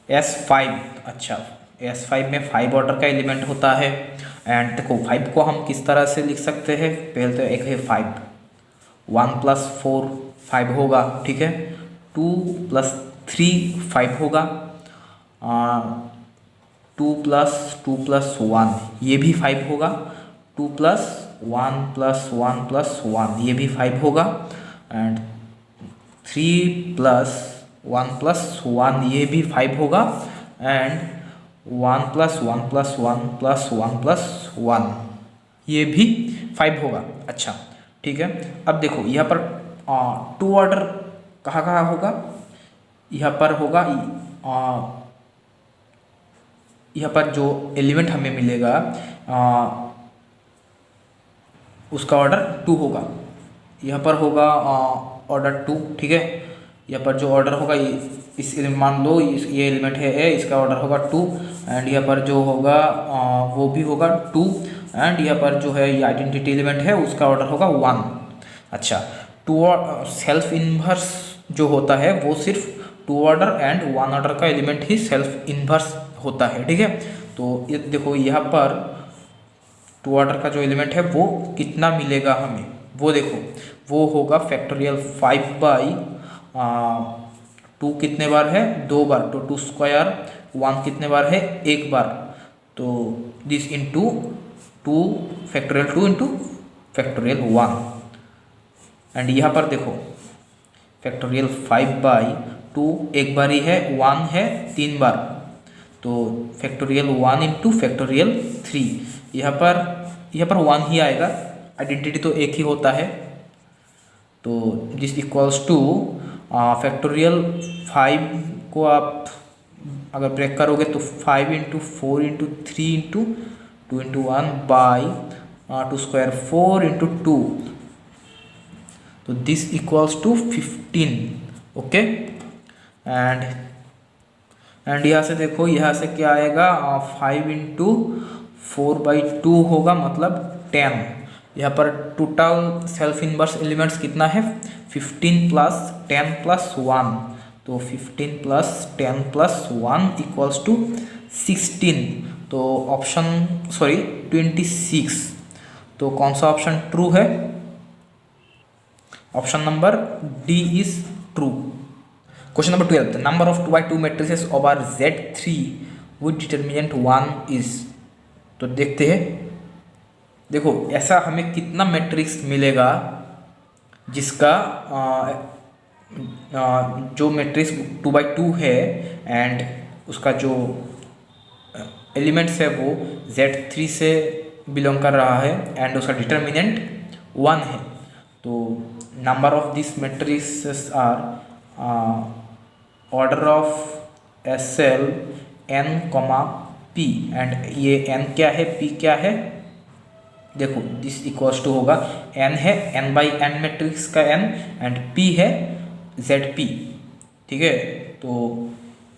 S5। अच्छा, S5 में 5 order का एलिमेंट होता है। एंड देखो 5 को हम किस तरह से लिख सकते हैं, पहले तो एक है 5, 1 + 4 5 होगा, ठीक है। 2 + 3 5 होगा, 2 + 1 ये भी 5 होगा, 2 + 1 + 1 + 1 ये भी 5 होगा, एंड 3 + 1 + 1 ये भी 5 होगा, एंड 1 + 1 + 1 + 1 + 1 ये भी 5 होगा। अच्छा ठीक है, अब देखो यहाँ पर 2 ऑर्डर कहाँ कहाँ होगा, यहाँ पर होगा, यहाँ पर जो एलिमेंट हमें मिलेगा उसका ऑर्डर 2 होगा। यहाँ पर होगा ऑर्डर 2, ठीक है। यहाँ पर जो ऑर्डर होगा इस मान लो ये एलिमेंट है ए, इसका ऑर्डर होगा 2, एंड यहाँ पर जो होगा वो भी होगा 2, एंड यहाँ पर जो है ये आइडेंटिटी एलिमेंट है उसका ऑर्डर होगा 1। अच्छा, टू सेल्फ इन्वर्स जो होता है वो सिर्फ 2 ऑर्डर एंड 1 ऑर्डर का एलिमेंट ही सेल्फ इन्वर्स होता है, ठीक है। तो ये देखो यहाँ पर 2 ऑर्डर का जो एलिमेंट है वो कितना मिलेगा हमें, वो देखो वो होगा फैक्टोरियल 5/2 कितने बार है, 2 बार, तो 2² 1 कितने बार है, 1 बार, तो this into 2 factorial 2 into factorial 1। And यहाँ पर देखो फैक्टोरियल 5/2 एक बार ही है, 1 है 3 बार, तो फैक्टोरियल 1 इंटू फैक्टोरियल 3, यहाँ पर 1 ही आएगा, आइडेंटिटी तो एक ही होता है। तो दिस इक्वल्स टू फैक्टोरियल 5 को आप अगर ब्रेक करोगे तो 5 × 4 × 3 × 2 × 1 बाई 2² 4 × 2, तो this equals to 15। Okay, and यहाँ से देखो, यहाँ से क्या आएगा, 5 × 4/2 होगा, मतलब 10। यहाँ पर टोटल सेल्फ इन्वर्स एलिमेंट्स कितना है, 15 + 10 + 1, तो 15 + 10 + 1 इक्वल्स टू 16। तो ऑप्शन 26, तो कौन सा ऑप्शन ट्रू है, option number D is true. Question number 12, the number of 2x2 matrices over Z3 with determinant 1 is. तो देखते हैं, देखो ऐसा हमें कितना मैट्रिक्स मिलेगा जिसका जो मैट्रिक्स 2x2 है एंड उसका जो एलिमेंट्स है वो Z3 से बिलोंग कर रहा है एंड उसका डिटर्मिनेंट 1 है। तो number of this matrices are order of SL n, P, and ये n क्या है, P क्या है, देखो दिस इक्वल्स टू होगा, n है n/n मैट्रिक्स का n एंड P है ZP, ठीक है। तो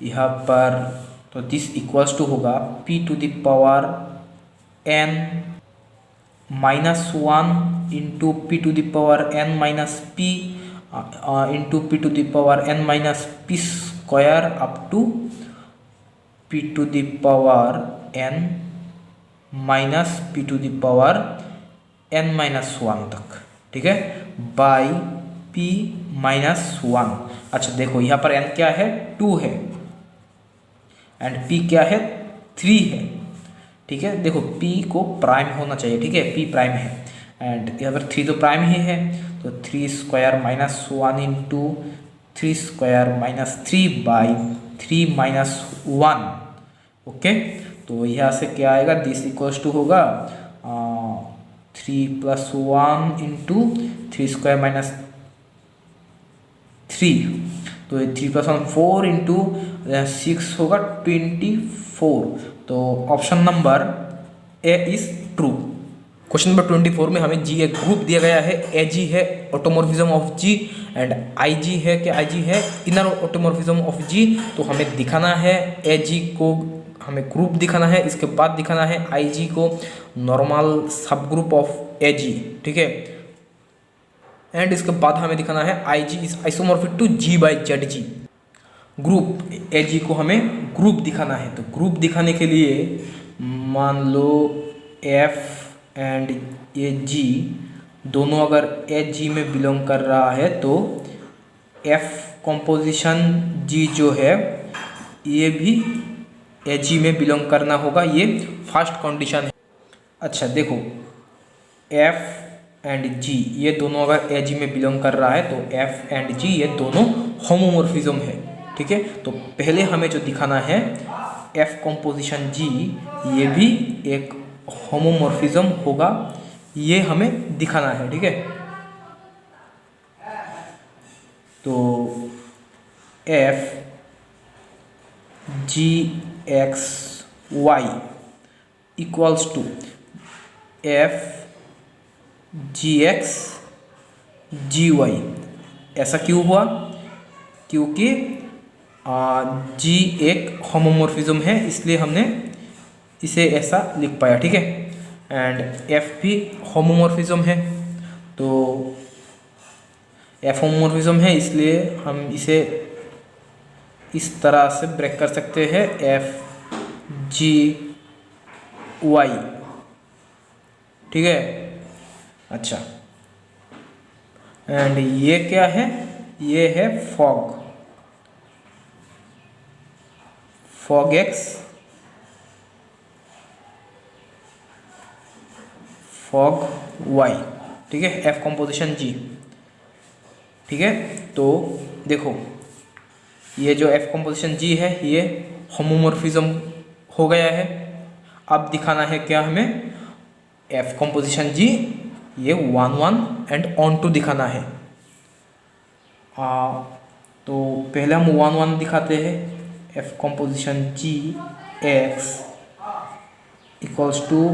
यहाँ पर तो दिस इक्वल्स टू होगा P to the power n -1 into P to the power n - P into P to the power n - P square up to P to the power n - P to the power n - 1 तक, ठीक है, by P - 1। अच्छा देखो यहाँ पर n क्या है, 2 है, एंड P क्या है, 3 है, ठीक है। देखो P को प्राइम होना चाहिए, ठीक है, P प्राइम है, एंड यहाँ पर 3 तो प्राइम ही है, तो 3² -1 इंटू 3² -3 बाई 3 - 1। ओके, तो यहाँ से क्या आएगा, दिस इक्वल्स टू होगा 3 + 1 इंटू 3² -3, तो 3 + 1 4 इंटू 6 होगा 24। तो option number A is true. Question number 24 में हमें जी एक ग्रुप दिया गया है, ए जी है automorphism of G and I G है कि आई जी है इनर ऑटोमॉर्फिज्म ऑफ जी। तो हमें दिखाना है ए जी को, हमें ग्रुप दिखाना है, इसके बाद दिखाना है आई जी को नॉर्मल सब ग्रुप ऑफ ए जी, ठीक है, एंड इसके बाद हमें दिखाना है I G is isomorphic to G/Z G. Group A G को हमें ग्रुप दिखाना है। तो ग्रुप दिखाने के लिए मान लो एफ एंड ए जी दोनों अगर ए जी में बिलोंग कर रहा है तो एफ कंपोजिशन जी जो है ये भी ए जी में बिलोंग करना होगा, ये फर्स्ट कंडीशन है। अच्छा देखो, एफ एंड जी ये दोनों अगर ए जी में बिलोंग कर रहा है तो एफ एंड जी ये दोनों होमोमॉर्फिज्म है, ठीक है। तो पहले हमें जो दिखाना है एफ कंपोजिशन जी ये भी एक होमोमॉर्फिज्म होगा, ये हमें दिखाना है, ठीक है। तो f g x y equals to f g x g y. ऐसा क्यों हुआ? क्योंकि जी एक होमोमॉर्फिज्म है, इसलिए हमने इसे ऐसा लिख पाया, ठीक है। एंड एफ भी होमोमॉर्फिज्म है, तो एफ होमोमॉर्फिज्म है इसलिए हम इसे इस तरह से ब्रेक कर सकते हैं, एफ जी वाई, ठीक है। अच्छा, एंड ये क्या है? ये है fog, fog x, fog y, ठीक है, एफ कंपोजिशन जी, ठीक है। तो देखो ये जो एफ कंपोजिशन जी है ये होमोमॉर्फिज्म हो गया है। अब दिखाना है क्या हमें? एफ कंपोजिशन जी ये 1 1 एंड ऑन टू दिखाना है। तो पहले हम 1 1 दिखाते हैं, f composition g x equals to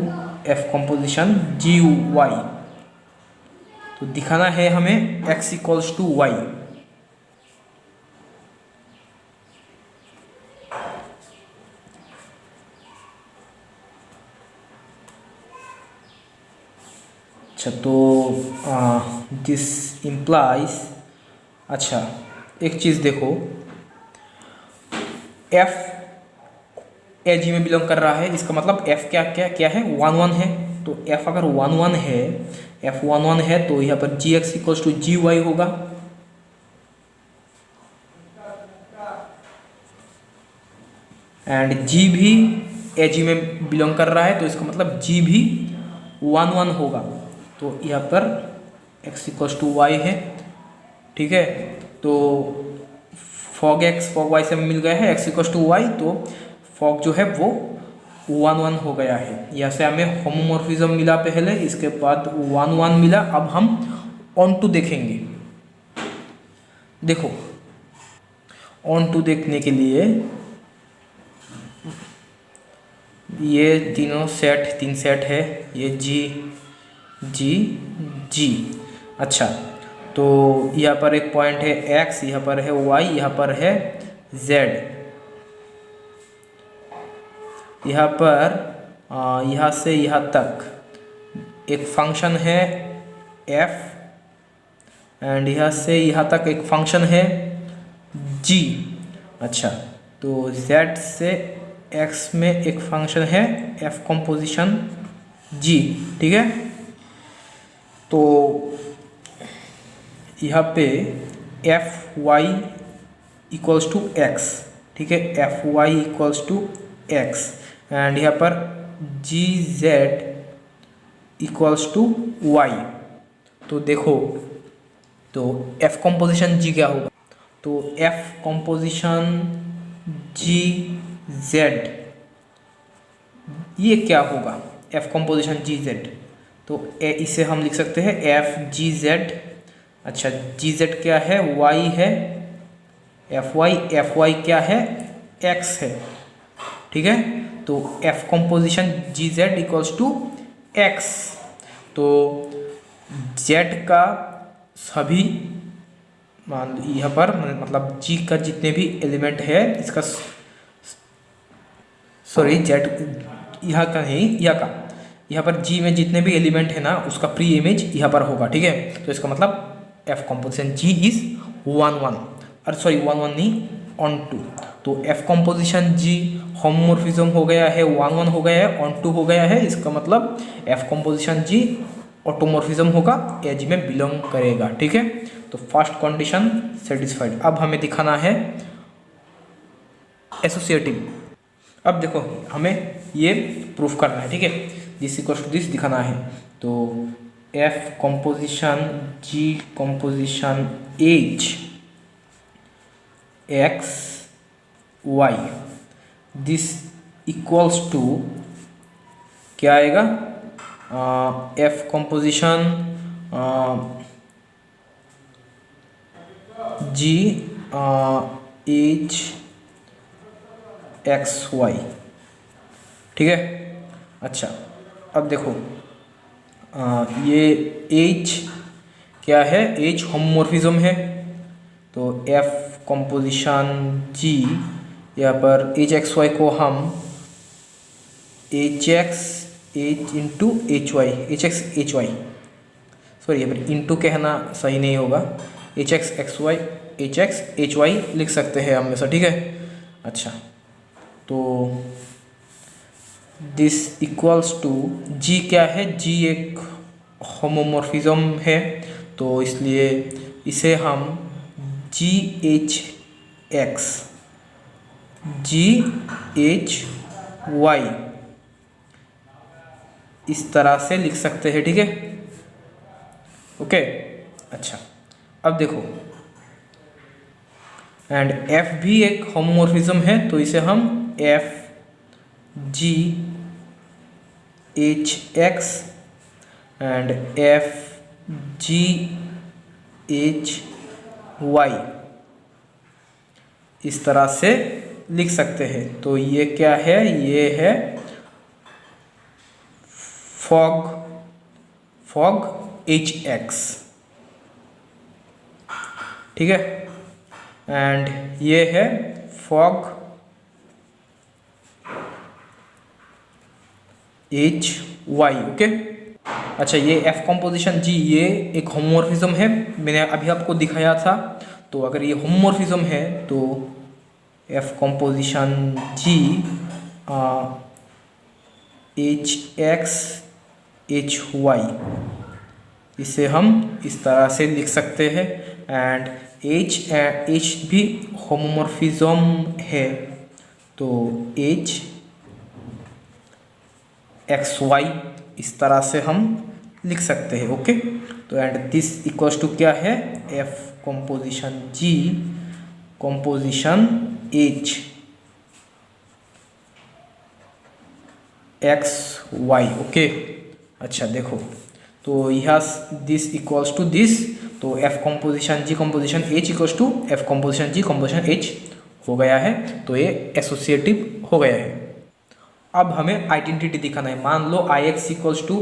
f composition g y. तो दिखाना है हमें एक्स इक्वल्स टू वाई। अच्छा, तो दिस इम्प्लाइज, अच्छा एक चीज़ देखो, एफ ए जी में बिलोंग कर रहा है, इसका मतलब एफ क्या क्या क्या है? 1 1 है। तो एफ अगर 1 1 है, एफ 1 1 है तो यहाँ पर G x equals to G Y होगा। एंड जी भी ए जी में बिलोंग कर रहा है तो इसका मतलब जी भी 1 1 होगा। तो यहाँ पर x इक्वल्स टू वाई है, ठीक है। तो फॉग एक्स फॉग वाई से मिल गया है x इक्वल्स टू वाई, तो फॉग जो है वो 1 1 हो गया है। यहाँ से हमें होमोमॉर्फिज्म मिला पहले, इसके बाद 1 1 मिला। अब हम ऑन टू देखेंगे। देखो ऑन टू देखने के लिए ये तीन सेट है, ये जी जी जी। अच्छा, तो यहाँ पर एक पॉइंट है x, यहाँ पर है y, यहाँ पर है z। यहाँ पर यहाँ से यहाँ तक एक फंक्शन है f, एंड यहाँ से यहाँ तक एक फंक्शन है g। अच्छा, तो z से x में एक फंक्शन है f कंपोजिशन g, ठीक है। तो यहाँ पे f y equals to x, ठीक है, f y equals to x, and यहाँ पर g z equals to Y. तो देखो, तो एफ कंपोजिशन जी क्या होगा? तो एफ कंपोजिशन जी जेड ये क्या होगा? एफ कंपोजिशन जी जेड, तो इसे हम लिख सकते हैं एफ जी जेड। अच्छा, जी जेड क्या है? वाई है, एफ वाई क्या है? एक्स है, ठीक है। तो f composition g z equals to x. तो जेड का सभी मान यहाँ पर मतलब जी का जितने भी एलिमेंट है इसका, सॉरी जेड यहाँ का नहीं, यहाँ पर जी में जितने भी एलिमेंट है ना उसका प्री इमेज यहाँ पर होगा, ठीक है। तो इसका मतलब एफ कंपोजिशन जी इज 1 1, अरे सॉरी 1 1 नहीं, ऑन टू। तो एफ कॉम्पोजिशन जी होमोमॉर्फिज्म हो गया है, 1 1 हो गया है, ऑन टू हो गया है। इसका मतलब एफ कॉम्पोजिशन जी ऑटोमॉर्फिज्म होगा, एज में बिलोंग करेगा। ठीक है, तो फर्स्ट कंडीशन सेटिस्फाइड। अब हमें दिखाना है एसोसिएटिव। अब देखो हमें ये प्रूफ करना है। ठीक है, दिस इक्वल्स टू दिस दिखाना है। तो F composition ji composition H x y, this equals to क्या आएगा, एफ कॉम्पोजिशन जी एच एक्स वाई। ठीक है, अच्छा अब देखो ये एच क्या है, एच होमोमॉर्फिज्म है। तो एफ कॉम्पोजिशन जी, यहाँ पर एच एक्स वाई को हम h x h into h y, h x H y, sorry यहाँ पर इंटू कहना सही नहीं होगा, h x x y h x H y लिख सकते हैं हमेशा। ठीक है, अच्छा तो दिस इक्वल्स टू जी क्या है, जी एक होमोमॉर्फिज्म है, तो इसलिए इसे हम g H x g H Y इस तरह से लिख सकते हैं। ठीक है, ओके अच्छा अब देखो एंड एफ भी एक होमोमॉर्फिज्म है, तो इसे हम F G H X and F G H Y इस तरह से लिख सकते हैं। तो ये क्या है, ये है फॉग फॉग एच एक्स। ठीक है, एंड ये है फॉग एच वाई। ओके अच्छा, ये एफ कॉम्पोजिशन जी ये एक होमोमॉर्फिज्म है, मैंने अभी आपको दिखाया था। तो अगर ये होमोमॉर्फिज्म है तो एफ कॉम्पोजिशन जी एच एक्स एच वाई इसे हम इस तरह से लिख सकते हैं। एंड एच भी होमोमॉर्फिज्म है, तो एच एक्स वाई इस तरह से हम लिख सकते हैं। ओके, तो एंड दिस इक्वल्स टू क्या है, एफ कॉम्पोजिशन जी composition H x Y. Okay अच्छा देखो, तो यहाँ दिस इक्वल्स टू दिस, तो F composition ji composition H equals to F composition ji composition H हो गया है, तो ये एसोसिएटिव हो गया है। अब हमें आइडेंटिटी दिखाना है। मान लो I X equals to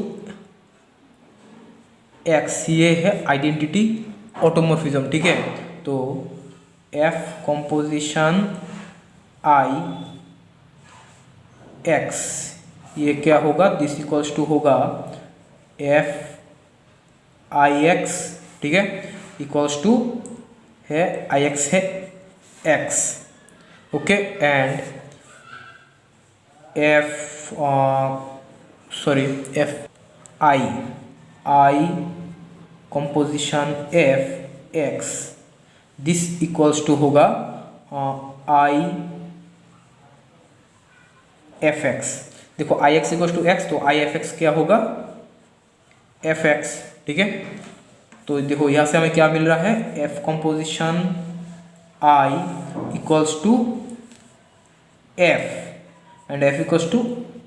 x, ये है आइडेंटिटी ऑटोमॉर्फिज्म। ठीक है, तो एफ कॉम्पोजिशन आई एक्स ये क्या होगा, दिस इक्वल्स टू होगा एफ आई एक्स। ठीक है, इक्वल्स टू है आई एक्स है X. Okay, and F I composition F X, this equals to होगा आई एफ एक्स। देखो I X equals to x, तो आई एफ एक्स क्या होगा, एफ एक्स। ठीक है, तो देखो यहाँ से हमें क्या मिल रहा है, F composition I equals to F and F equals to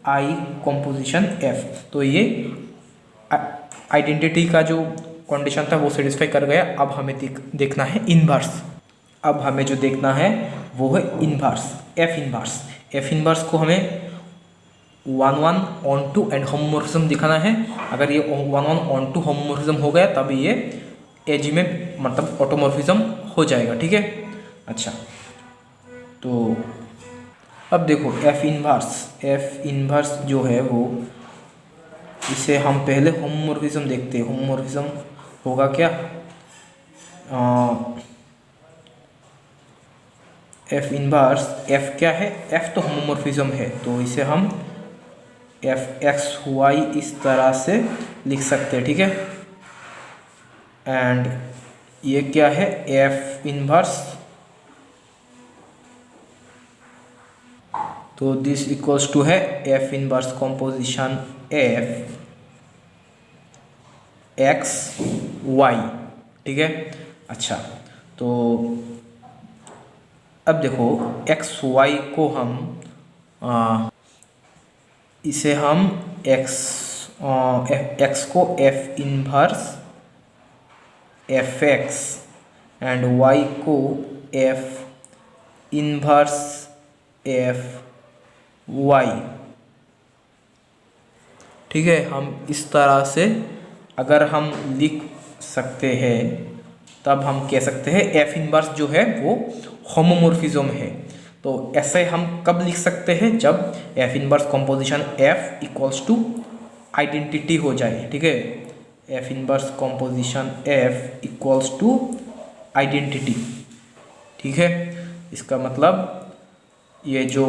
I composition F. तो ये आइडेंटिटी का जो कंडीशन था वो सेटिस्फाई कर गया। अब हमें देखना है इनवर्स। अब हमें जो देखना है वो है inverse, F inverse. F inverse को हमें 1 1 ऑन टू एंड होमोमॉर्फिज्म दिखाना है। अगर ये 1 1 ऑन टू होमोमॉर्फिज्म हो गया तब ये एज में मतलब ऑटोमॉर्फिज्म हो जाएगा। ठीक है, अच्छा तो अब देखो एफ इनवर्स जो है वो, इसे हम पहले होमोमॉर्फिज्म देखते हैं। होमोमॉर्फिज्म होगा क्या, एफ इनवर्स, एफ क्या है, एफ तो होमोमॉर्फिज्म है, तो इसे हम एफ एक्स वाई इस तरह से लिख सकते हैं, ठीक है। एंड ये क्या है, एफ इनवर्स, तो दिस इक्वल्स टू है F inverse composition F X Y, ठीक है। अच्छा, तो अब देखो एक्स वाई को हम इसे हम एक्स को F inverse F X and Y को एफ इनवर्स एफ वाई, ठीक है। हम इस तरह से अगर हम लिख सकते हैं तब हम कह सकते हैं एफ इनवर्स जो है वो होमोमॉर्फिज्म है। तो ऐसे हम कब लिख सकते हैं, जब F inverse composition F equals to identity हो जाए, ठीक है। F inverse composition F equals to identity, ठीक है। इसका मतलब ये जो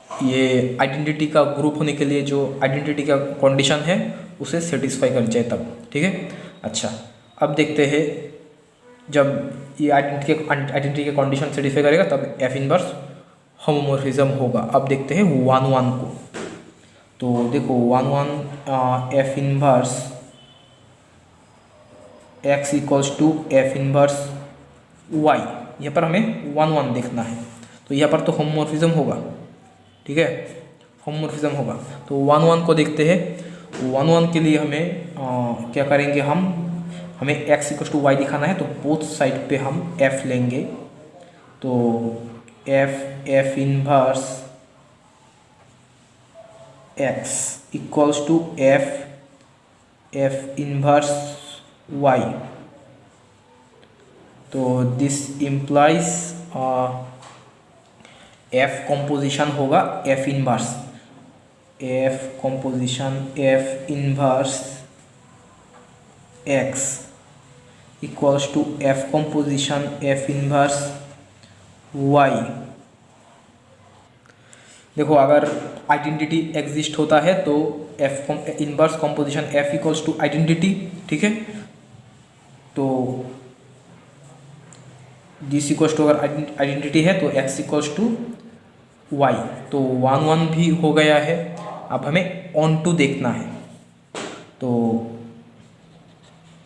ये आइडेंटिटी का ग्रुप होने के लिए जो आइडेंटिटी का कंडीशन है उसे सेटिस्फाई कर जाए तब, ठीक है। अच्छा, अब देखते हैं जब ये आइडेंटिटी के कंडीशन सेटिस्फाई करेगा तब एफ इनवर्स होमोमॉर्फिज्म होगा। अब देखते हैं वन वन को, तो देखो one one F inverse X equals to F inverse Y, यहाँ पर हमें वन वन देखना है, तो यहाँ पर तो होमोमॉर्फिज्म होगा, ठीक है, होमोमॉर्फिज्म होगा। तो वन वन को देखते हैं, वन वन के लिए हमें क्या करेंगे, हमें एक्स इक्वल्स टू वाई दिखाना है, तो बोथ साइड पे हम एफ लेंगे, तो F inverse X equals to F inverse Y, तो दिस इम्प्लाइज एफ कॉम्पोजिशन होगा F inverse, F composition F inverse X equals to F composition F inverse Y. देखो अगर आइडेंटिटी एग्जिस्ट होता है तो F inverse composition F equals to identity, ठीक है। तो दिस इक्वल्स टू अगर आइडेंटिटी है तो एक्स इक्वल्स टू वाई, तो वन वन भी हो गया है। अब हमें ऑन टू देखना है, तो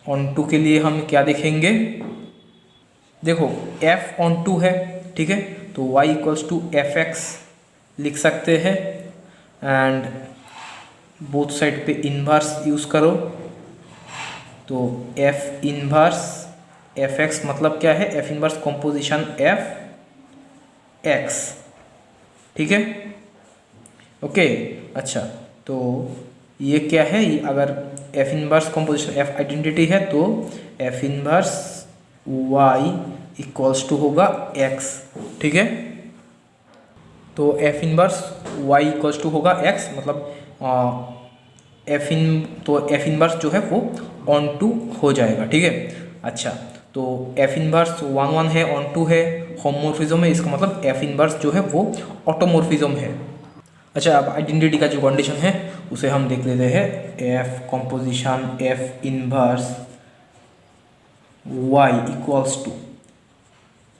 ऑन टू के लिए हम क्या देखेंगे, देखो एफ ऑन टू है, ठीक है, तो Y equals to F X लिख सकते हैं एंड बोथ साइड पे इन्वर्स यूज़ करो, तो एफ इन्वर्स एफ एक्स मतलब क्या है, F inverse composition F X, ठीक है, ओके। अच्छा, तो ये क्या है, ये अगर F inverse composition F identity है तो F inverse Y equals to होगा एक्स, ठीक है। तो F inverse Y equals to होगा एक्स, मतलब एफ इनवर्स जो है वो ऑन टू हो जाएगा, ठीक है। अच्छा, तो एफ इनवर्स वन वन है, ऑन टू है, होमोमॉर्फिज्म है, इसका मतलब एफ इनवर्स जो है वो ऑटोमॉर्फिज्म है। अच्छा, अब आइडेंटिटी का जो कंडीशन है उसे हम देख लेते हैं, F composition F inverse Y equals to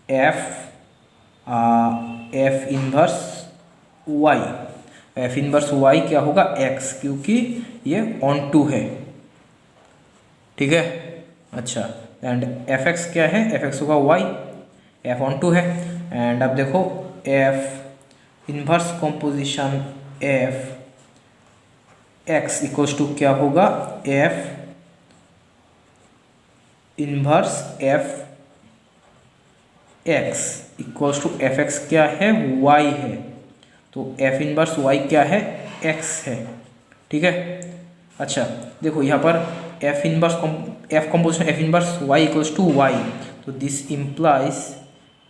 F inverse Y, F inverse Y क्या होगा, एक्स, क्योंकि ये ऑन टू है, ठीक है। अच्छा, एंड एफ एक्स क्या है, एफ एक्स होगा वाई, एफ ऑन टू है। एंड अब देखो F inverse composition F X equals to क्या होगा, F inverse F X equals to F X क्या है, वाई है, तो एफ इनवर्स वाई क्या है, एक्स है, ठीक है। अच्छा, देखो यहाँ पर F inverse F composition F inverse Y equals to Y, तो this implies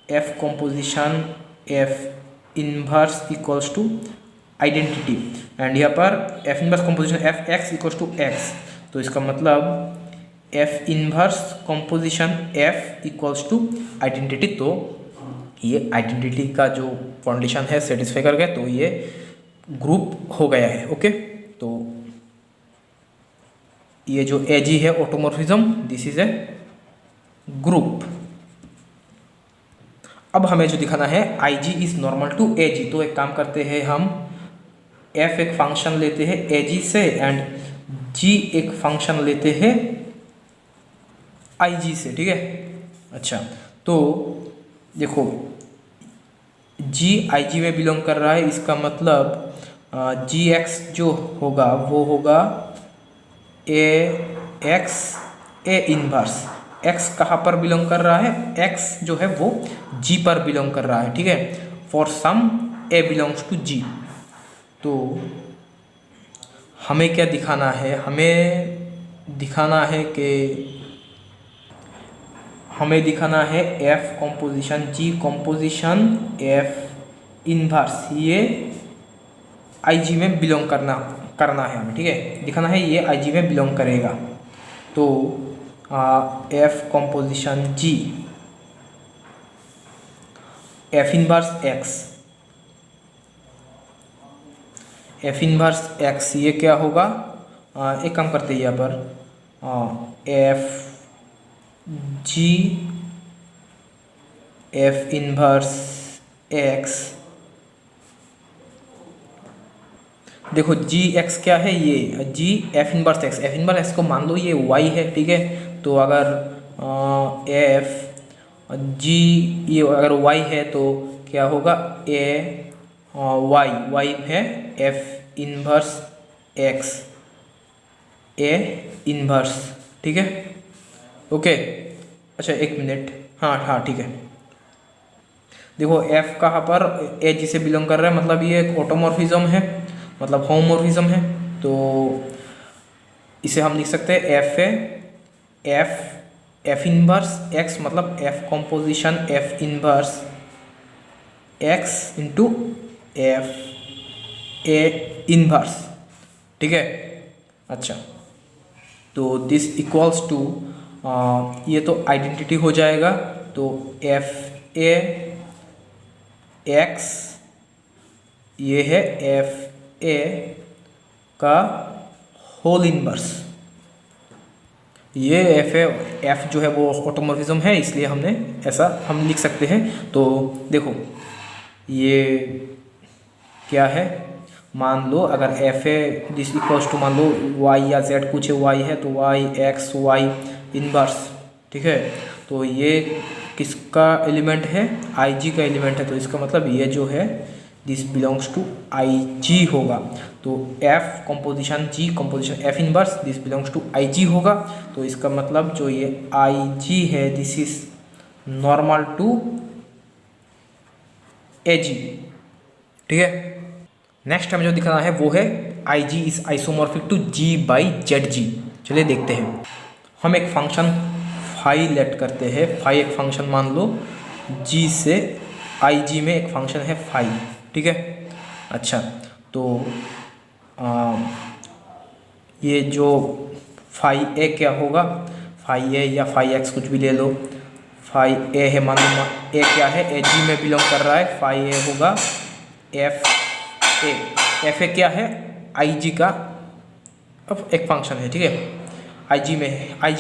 F composition F inverse equals to identity, and यहाँ पर F inverse composition F X equals to x, तो इसका मतलब F inverse composition F equals to identity. तो ये identity का जो कंडीशन है सेटिस्फाई कर गया, तो ये ग्रुप हो गया है। ओके, तो ये जो एजी है automorphism, this is a group. अब हमें जो दिखाना है I G is normal to A जी। तो एक काम करते हैं, हम एफ एक फंक्शन लेते हैं ए जी से एंड जी एक फंक्शन लेते हैं आई जी से। ठीक है, अच्छा, तो देखो जी आई जी में बिलोंग कर रहा है, इसका मतलब जी एक्स जो होगा वो होगा A X A inverse. X कहाँ पर बिलोंग कर रहा है, एक्स जो है वो जी पर बिलोंग कर रहा है। ठीक है, for some A belongs to G. तो हमें क्या दिखाना है, हमें दिखाना है एफ कॉम्पोजिशन जी कॉम्पोजिशन एफ इनवर्स, ये आई जी में बिलोंग करना है हमें। ठीक है, दिखाना है ये आई जी में बिलोंग करेगा। तो एफ कॉम्पोजिशन जी एफ इनवर्स एक्स ये क्या होगा, एक काम करते हैं यहाँ पर F G F inverse x. देखो जी एक्स क्या है, ये जी एफ इनवर्स एक्स को मान लो ये वाई है। ठीक है, तो अगर एफ जी ये अगर वाई है तो क्या होगा, ए वाई है F inverse x A inverse. ठीक है, ओके, अच्छा एक मिनट, हाँ ठीक है। देखो एफ कहाँ पर ए जी से बिलोंग कर रहा है, मतलब ये एक ऑटोमॉर्फिज्म है, मतलब होमोमॉर्फिज्म है। तो इसे हम लिख सकते हैं एफ इनवर्स एक्स, मतलब F composition F inverse x into F A inverse. ठीक है, अच्छा, तो दिस इक्वल्स टू ये तो आइडेंटिटी हो जाएगा। तो एफ ए एक्स ये है एफ ए का होल इनवर्स। ये एफ जो है वो ऑटोमॉर्फिज्म है, इसलिए हमने ऐसा हम लिख सकते हैं। तो देखो ये क्या है, मान लो अगर F A this equals to, मान लो वाई या जेड कुछ है, वाई है तो वाई एक्स वाई इनवर्स। ठीक है, तो ये किसका एलिमेंट है, आई जी का एलिमेंट है। तो इसका मतलब ये जो है this belongs to I G होगा। तो F composition ji composition F inverse this belongs to I G होगा। तो इसका मतलब जो ये आई जी है this is normal to A G. ठीक है, नेक्स्ट हमें जो दिखाना है वो है I G is isomorphic to G by Z G. चलिए देखते हैं, हम एक फंक्शन फाई लेट करते हैं। फाई एक फंक्शन मान लो जी से आई जी में एक फंक्शन है फाई। ठीक है, अच्छा, तो ये जो फाई ए क्या होगा, फाई ए या फाई एक्स कुछ भी ले लो। फाई ए है, मान लो ए क्या है, ए जी में बिलोंग कर रहा है। फाई ए होगा एफ ए क्या है, आई जी का अब एक फंक्शन है। ठीक है, आई जी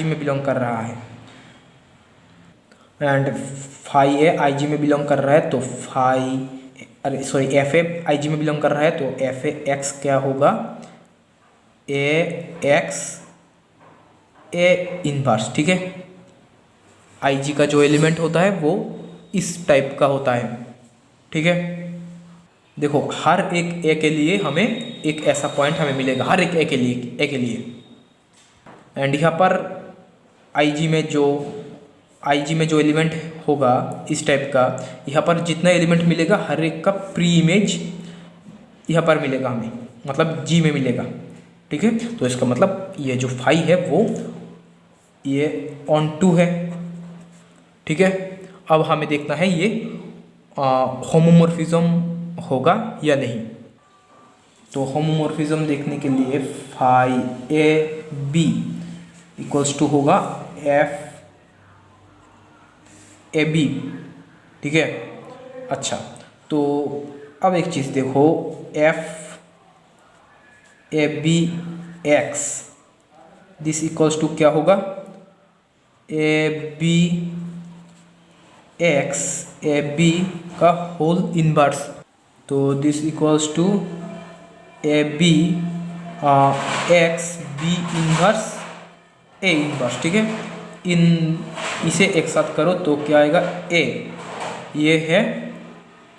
में बिलोंग कर रहा है एंड फाई ए आई जी में बिलोंग कर रहा है। तो एफ ए आई जी में बिलोंग कर रहा है, तो एफ ए एक्स क्या होगा, ए एक्स ए इनवर्स। ठीक है, आई जी का जो एलिमेंट होता है वो इस टाइप का होता है। ठीक है, देखो हर एक ए के लिए हमें एक ऐसा पॉइंट हमें मिलेगा, हर एक ए के लिए एंड यहाँ पर आई जी में जो एलिमेंट होगा इस टाइप का, यहाँ पर जितना एलिमेंट मिलेगा हर एक का प्री इमेज यहाँ पर मिलेगा हमें, मतलब जी में मिलेगा। ठीक है, तो इसका मतलब ये जो फाई है वो ये ऑन टू है। ठीक है, अब हमें देखना है ये होमोमॉर्फिज्म होगा या नहीं। तो होमोमॉर्फिज्म देखने के लिए phi A B equals to होगा एफ ए बी, ठीक है। अच्छा, तो अब एक चीज़ देखो, F A B X this equals to क्या होगा, A B X A B का होल इनवर्स, तो this equals to A B X B inverse A inverse, ठीक है। इसे एक साथ करो तो क्या आएगा, ए, ये है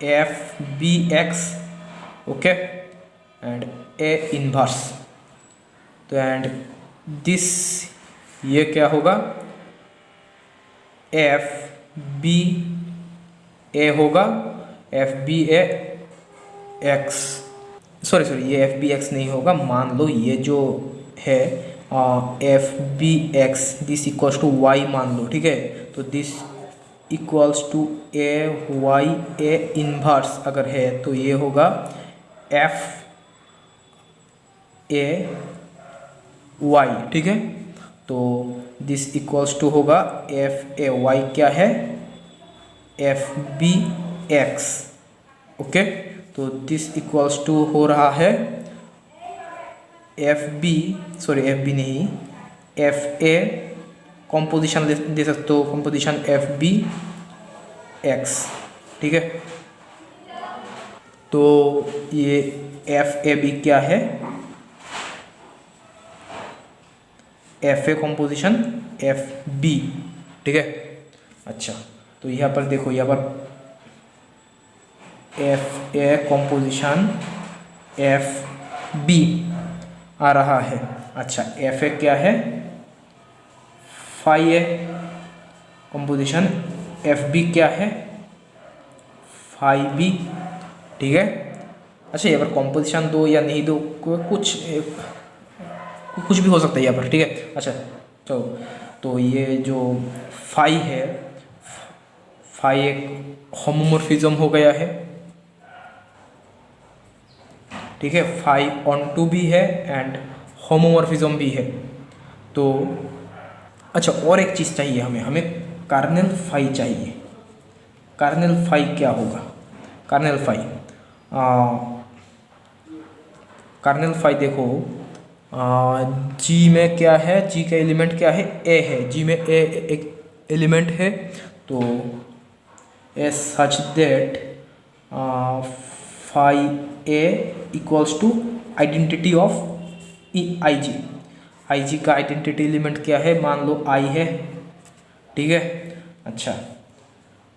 F B X, okay, and A inverse, तो एंड दिस ये क्या होगा, एफ बी ए होगा, F B A X, sorry ये एफ बी एक्स नहीं होगा, मान लो ये जो है F B X this equals to Y मान लो, ठीक है। तो this equals to A Y A inverse अगर है तो ये होगा एफ ए वाई, ठीक है। तो दिस इक्वल्स टू होगा एफ ए वाई क्या है, एफ बी एक्स, ओके। तो दिस इक्वल्स टू हो रहा है एफ बी नहीं, एफ ए कॉम्पोजिशन दे सकते हो, कॉम्पोजिशन एफ बी एक्स, ठीक है। तो ये एफ ए बी क्या है, F A composition F B, ठीक है। अच्छा, तो यहाँ पर देखो, यहाँ पर F A composition F B आ रहा है। अच्छा, एफ ए क्या है, phi A composition F B क्या है, फाई बी, ठीक है। अच्छा, यहाँ पर कॉम्पोजिशन दो या नहीं दो, कुछ भी हो सकता है यहाँ पर, ठीक है। अच्छा चलो, तो ये जो फाई है, फाई एक होमोमॉर्फिज्म हो गया है, ठीक है। फाई ऑन टू भी है एंड होमोमॉर्फिज्म भी है। तो अच्छा, और एक चीज़ चाहिए हमें कार्नेल फाई चाहिए। कार्नेल फाई क्या होगा, कार्नेल फाई देखो, जी में क्या है, जी का एलिमेंट क्या है, ए है, जी में ए एक एलिमेंट है, तो A such that phi A equals to identity of I G का आइडेंटिटी एलिमेंट क्या है, मान लो आई है, ठीक है। अच्छा,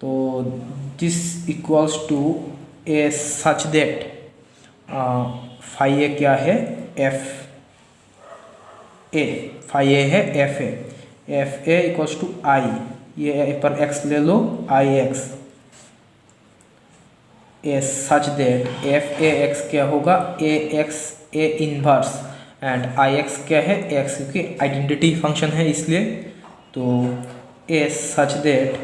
तो this equals to A such that phi A क्या है, एफ ए, फाई ए है F A equals to I, ये पर एक्स ले लो, I X, A such that F A X क्या होगा, A X A inverse and I X क्या है, एक्स, क्योंकि आइडेंटिटी फंक्शन है इसलिए। तो A such that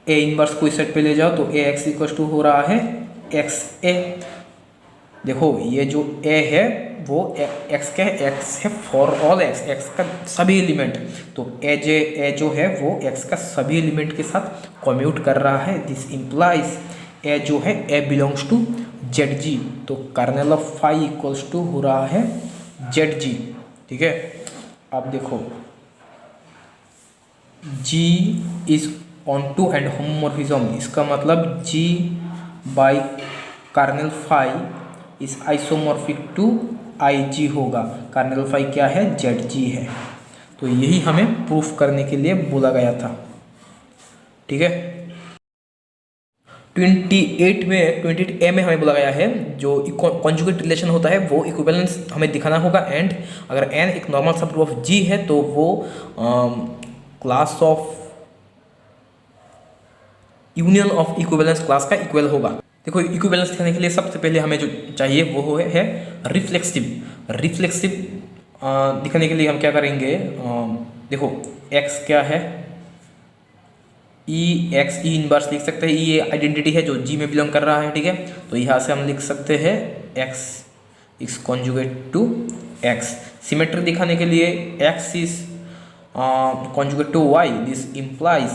A inverse को इस साइड पे ले जाओ तो ए एक्स इक्वल्स टू हो रहा है एक्स ए। देखो ये जो ए है वो एक्स क्या है, एक्स है फॉर ऑल एक्स, एक्स का सभी एलिमेंट, तो ए जो है वो एक्स का सभी एलिमेंट के साथ कम्यूट कर रहा है। दिस इम्प्लाइज ए जो है A belongs to Z G, तो kernel of phi equals to हो रहा है जेड जी, ठीक है। अब देखो, G is onto and homomorphism, इसका मतलब G by kernel phi is isomorphic to I G होगा। कर्नेल फाई क्या है, जेड जी है। तो यही हमें प्रूफ करने के लिए बोला गया था, ठीक है। 28 ए में हमें बोला गया है जो कॉन्जुगेट रिलेशन होता है वो इक्विवेलेंस हमें दिखाना होगा, एंड अगर एन एक नॉर्मल सबग्रुप ऑफ जी है तो वो class of union of equivalence class का इक्वल होगा। देखो, इक्विवेलेंस दिखाने के लिए सबसे पहले हमें जो चाहिए वो है रिफ्लेक्सिव दिखाने के लिए हम क्या करेंगे, देखो एक्स क्या है, ई एक्स ई इनवर्स लिख सकते हैं, ये आइडेंटिटी है जो जी में बिलोंग कर रहा है, ठीक है। तो यहाँ से हम लिख सकते हैं X is conjugate to X. Symmetry दिखाने के लिए X is conjugate to Y, this implies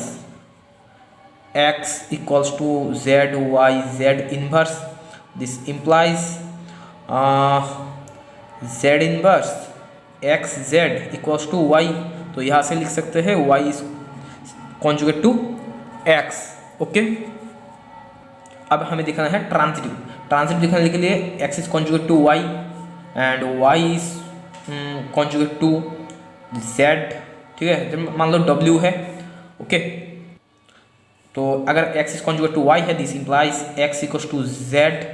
X equals to Z Y Z inverse, this implies Z inverse X Z equals to Y. तो यहाँ से लिख सकते हैं Y is conjugate to X. Okay, अब हमें दिखाना है ट्रांजिटिव। ट्रांजिटिव दिखाने के लिए X is conjugate to Y and Y is conjugate to Z. ठीक है, जब मान लो डब्ल्यू है। ओके, तो अगर X is conjugate to Y है, this implies X equals to Z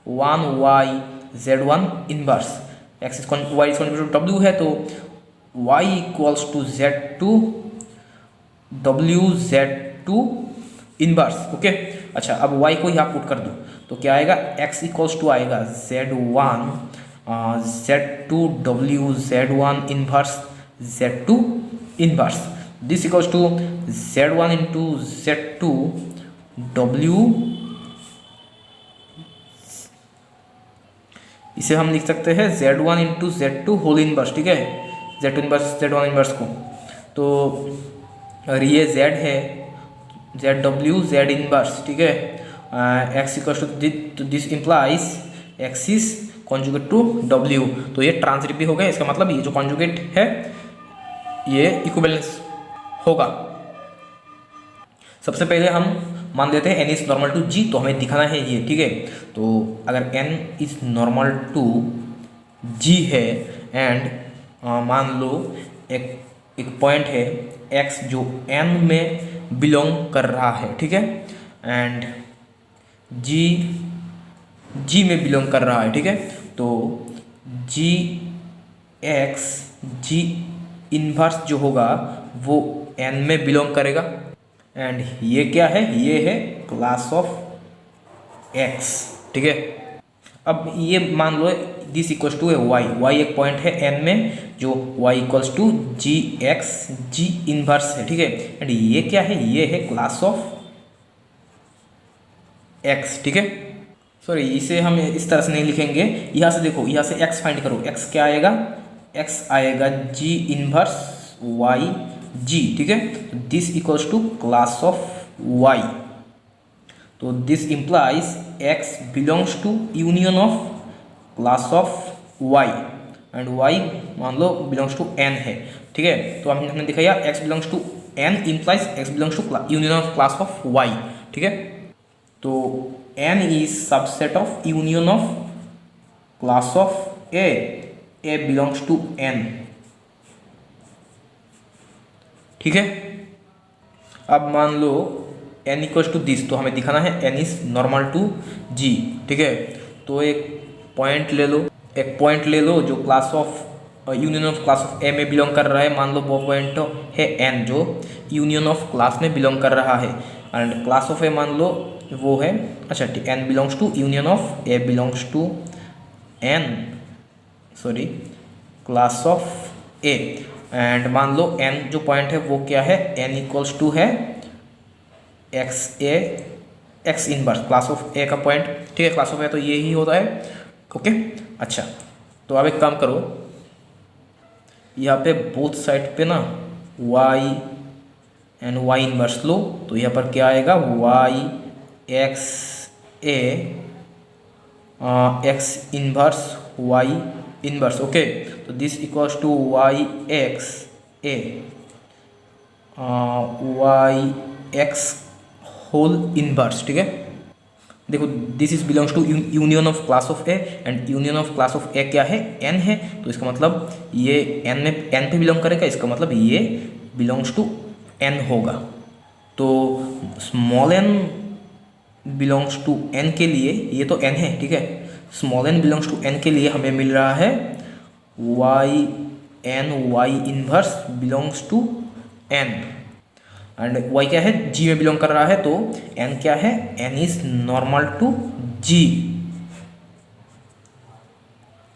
one Y Z one inverse. X is Y is conjugate to W है तो Y equals to Z two W Z two inverse. Okay, अच्छा अब y को यहाँ put कर दो तो क्या आएगा, x इक्वल्स टू आएगा z1 z2 w z1 inverse z2 inverse, this equals to z1 into z2 w, इसे हम लिख सकते हैं z1 into z2 whole inverse. ठीक है, z2 इनवर्स z1 इनवर्स को, तो अगर ये z है जेड डब्ल्यू जेड इनवर्स। ठीक है, X equals to this implies X is conjugate to W, तो ये ट्रांजिटिव भी हो गया। इसका मतलब ये जो कॉन्जुगेट है ये इक्विवेलेंस होगा। सबसे पहले हम मान लेते हैं n is normal to g, तो हमें दिखाना है ये। ठीक है, तो अगर n is normal to g है एंड मान लो एक पॉइंट है x जो n में बिलोंग कर रहा है। ठीक है, एंड g में बिलोंग कर रहा है। ठीक है, तो g इनवर्स जो होगा वो n में बिलोंग करेगा एंड ये क्या है, ये है क्लास ऑफ x। ठीक है, अब ये मान लो दिस इक्वल्स टू y एक पॉइंट है n में जो y equals to g inverse है। ठीक है, एंड ये क्या है, ये है क्लास ऑफ x। ठीक है, सॉरी इसे हम इस तरह से नहीं लिखेंगे, यहाँ से देखो, यहाँ से x फाइंड करो, x क्या आएगा, x आएगा g इनवर्स y g। ठीक है, this equals to class of y, तो this implies x belongs to union of class of y and y मान लो बिलोंग्स टू n है। ठीक है, तो हमने दिखाया x belongs to n implies x belongs to union of class of y। ठीक है, तो n is subset of union of class of a belongs to n। ठीक है, अब मान लो n इक्वल्स टू दिस, तो हमें दिखाना है n is normal to g। ठीक है, तो एक पॉइंट ले लो जो class of union of class of a में बिलोंग कर रहा है। मान लो वो पॉइंट है n जो यूनियन ऑफ क्लास में बिलोंग कर रहा है एंड क्लास ऑफ a मान लो वो है, अच्छा n belongs to union of a belongs to n, sorry class of a and मान लो n जो पॉइंट है वो क्या है, n इक्वल्स टू है x inverse class of a का पॉइंट। ठीक है, क्लास ऑफ a तो ये ही होता है। ओके, अच्छा तो अब एक काम करो, यहाँ पे बोथ साइड पे ना y एंड y इनवर्स लो, तो यहाँ पर क्या आएगा, y x a x inverse y inverse. Okay, तो this equals to y x a y x whole inverse. ठीक है, देखो this is belongs to union of class of a and union of class of a क्या है, n है, तो इसका मतलब ये n पे बिलोंग करेगा, इसका मतलब ये बिलोंग्स टू n होगा। तो small n belongs to n के लिए, ये तो n है। ठीक है, small n belongs to n के लिए हमें मिल रहा है y inverse belongs to n and y क्या है, g में बिलोंग कर रहा है, तो n क्या है, n is normal to g।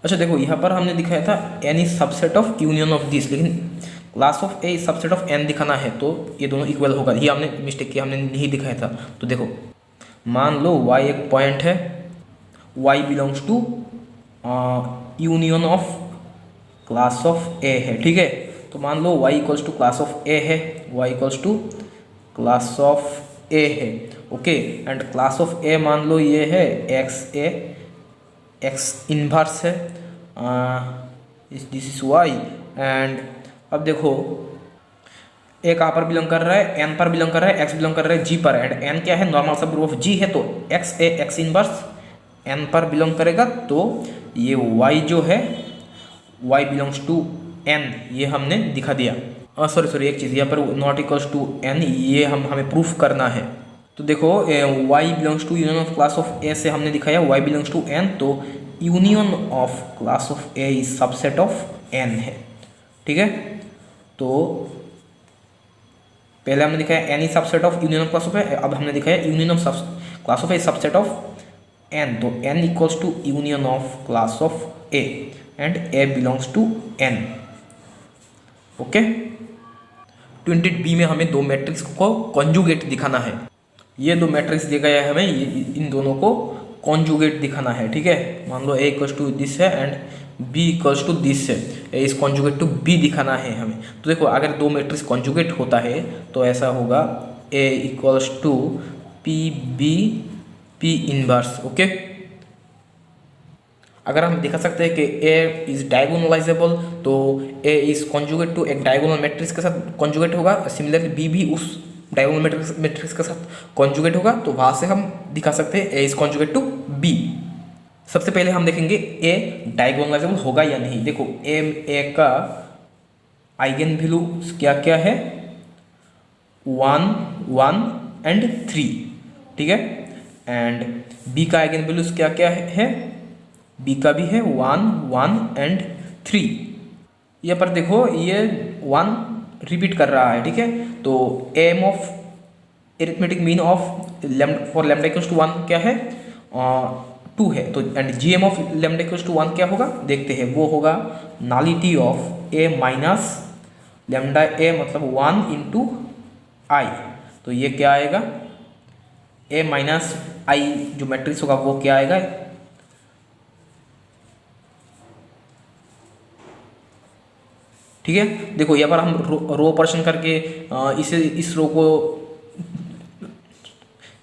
अच्छा देखो यहाँ पर हमने दिखाया था n is subset of union of this, लेकिन class of a is subset of n दिखाना है, तो ये दोनों इक्वल होगा। ये हमने मिस्टेक किया, हमने नहीं दिखाया था। तो देखो मान लो y एक पॉइंट है, y belongs to union of class of A है, ठीक है। तो मान लो y equals to class of A है, y equals to class of A है, okay. And class of A मान लो ये है एक्स इनवर्स है, दिस इज y। एंड अब देखो ए कहाँ पर बिलोंग कर रहा है, एन पर बिलोंग कर रहा है, एक्स बिलोंग कर रहा है जी पर, एंड एन क्या है, नॉर्मल सब ग्रुप ऑफ जी है, तो एक्स इनवर्स एन पर बिलोंग करेगा, तो ये y जो है y बिलोंग्स टू n, ये हमने दिखा दिया। सॉरी एक चीज़ यहाँ पर नॉट इक्वल्स टू n, ये हमें प्रूफ करना है। तो देखो y belongs to union of class of a से हमने दिखाया y बिलोंग्स टू n, तो union of class of a is subset of n है, ठीक है। तो पहले हमने दिखाया n is subset of union of class of a, अब हमने दिखाया union of class of a is subset of n, तो n equals to union of class of a and a belongs to n, okay. 20b में हमें दो matrix को conjugate दिखाना है। ये दो मैट्रिक्स दिया गया है हमें, इन दोनों को कॉन्जुगेट दिखाना है, ठीक है। मान लो a इक्वल्स टू दिस है and b equals to this है, a is conjugate to b दिखाना है हमें। तो देखो अगर दो मैट्रिक्स कॉन्जुगेट होता है तो ऐसा होगा a equals to P B P inverse, okay. अगर हम दिखा सकते हैं कि A इज डायगोनलाइजेबल, तो A इज कॉन्जुगेट टू एक डायगोनल मैट्रिक्स के साथ कॉन्जुगेट होगा, सिमिलरली B भी उस डायगोनल मैट्रिक्स के साथ कॉन्जुगेट होगा, तो वहाँ से हम दिखा सकते हैं A is conjugate to B। सबसे पहले हम देखेंगे A डायगोनलाइजेबल होगा या नहीं। देखो A का आइगन वैल्यू क्या क्या है, 1 1 एंड 3, ठीक है। एंड B का आइगन वैल्यूज क्या क्या है, B का भी है 1 1 एंड 3। यहाँ पर देखो ये 1 रिपीट कर रहा है, ठीक है। तो M of arithmetic mean of for lambda equals to 1 क्या है, 2 है। तो and G M of lambda equals to 1 क्या होगा, देखते हैं, वो होगा nullity of A minus lambda A, मतलब 1 इंटू आई। तो ये क्या आएगा, ए माइनस आई जो मैट्रिक्स होगा वो क्या आएगा, ठीक है। देखो यहाँ पर हम रो ऑपरेशन करके इस रो को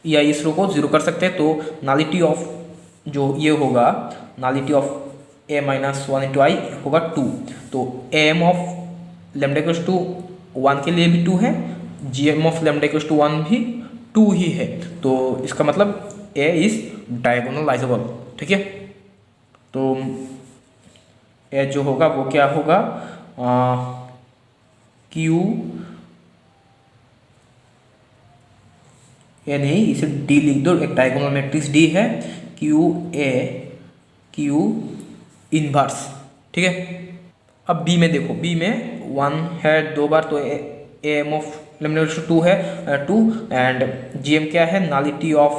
या इस रो को जीरो कर सकते हैं। तो नॉलिटी ऑफ जो ये होगा, nullity of A minus 1 into I होगा 2। तो M of lambda equals to 1 के लिए भी 2 है, G M of lambda equals to 1 भी 2 ही है। तो इसका मतलब ए इज डायगोनलाइजेबल, ठीक है। तो ए जो होगा वो क्या होगा, क्यू ए नहीं, इसे डी लिख दो, एक डायगोनल मैट्रिक्स डी है, क्यू ए क्यू इनवर्स, ठीक है। अब बी में देखो, बी में 1 है 2 बार, तो M of lambda equals to 2 है 2, एंड जी एम क्या है, nullity of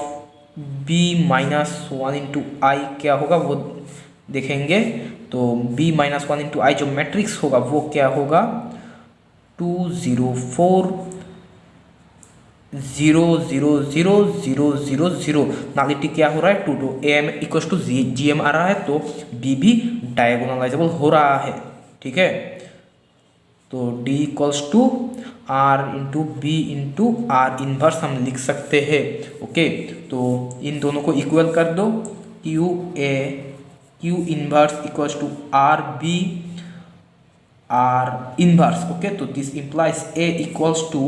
B minus 1 into I क्या होगा वो देखेंगे। तो b माइनस 1 इंटू आई जो मैट्रिक्स होगा वो क्या होगा, 2 0 4 0 0 0 0 0 0। नॉलिटी क्या हो रहा है, 2 2 am equals to G M आ रहा है, तो b भी डायगोनलाइजेबल हो रहा है, ठीक है। तो d equals to r into B into R inverse हम लिख सकते हैं, ओके। तो इन दोनों को इक्वल कर दो, Q inverse equals to R B R inverse, okay. तो this implies A equals to,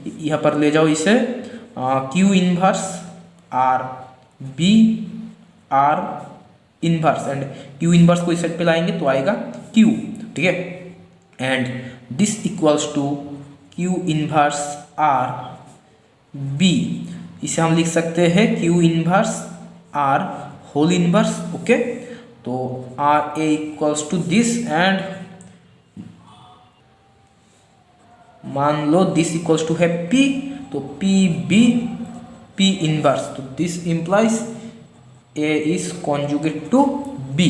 यहाँ पर ले जाओ इसे, Q inverse R B R inverse, and Q inverse को इस साइड पे लाएंगे तो आएगा क्यू, ठीक है। And this equals to Q inverse R B, इसे हम लिख सकते हैं Q inverse R whole inverse, okay. तो R A equals to this, and मान लो दिस इक्वल्स टू है पी, तो पी बी पी इनवर्स, तो this implies A is conjugate to B.